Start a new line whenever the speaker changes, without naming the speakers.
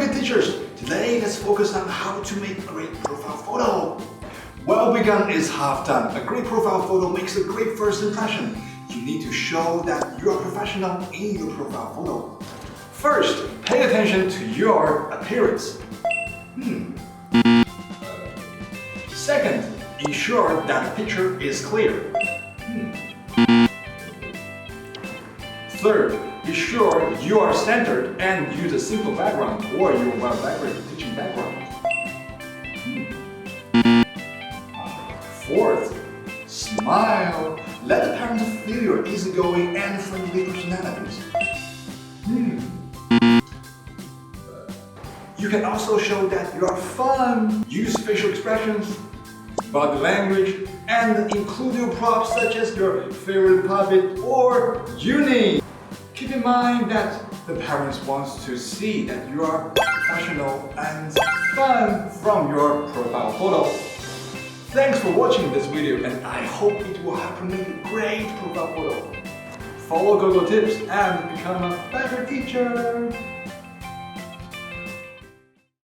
great teachers! Today, let's focus on how to make a great profile photo. Well begun is half done. A great profile photo makes a great first impression. You need to show that you are professional in your profile photo. First, pay attention to your appearance. Second, ensure that the picture is clear. Third, be sure you are centered and use a simple background or your well-decorated teaching background. Fourth, smile. Let the parents feel your easygoing and friendly personalities. You can also show that you are fun. Use facial expressions, body language, and include your props such as your favorite puppet or uni. Keep in mind that the parents want to see that you are professional and fun from your profile photo. Thanks for watching this video, and I hope it will help you make a great profile photo. Follow GoGoTips and become a better teacher.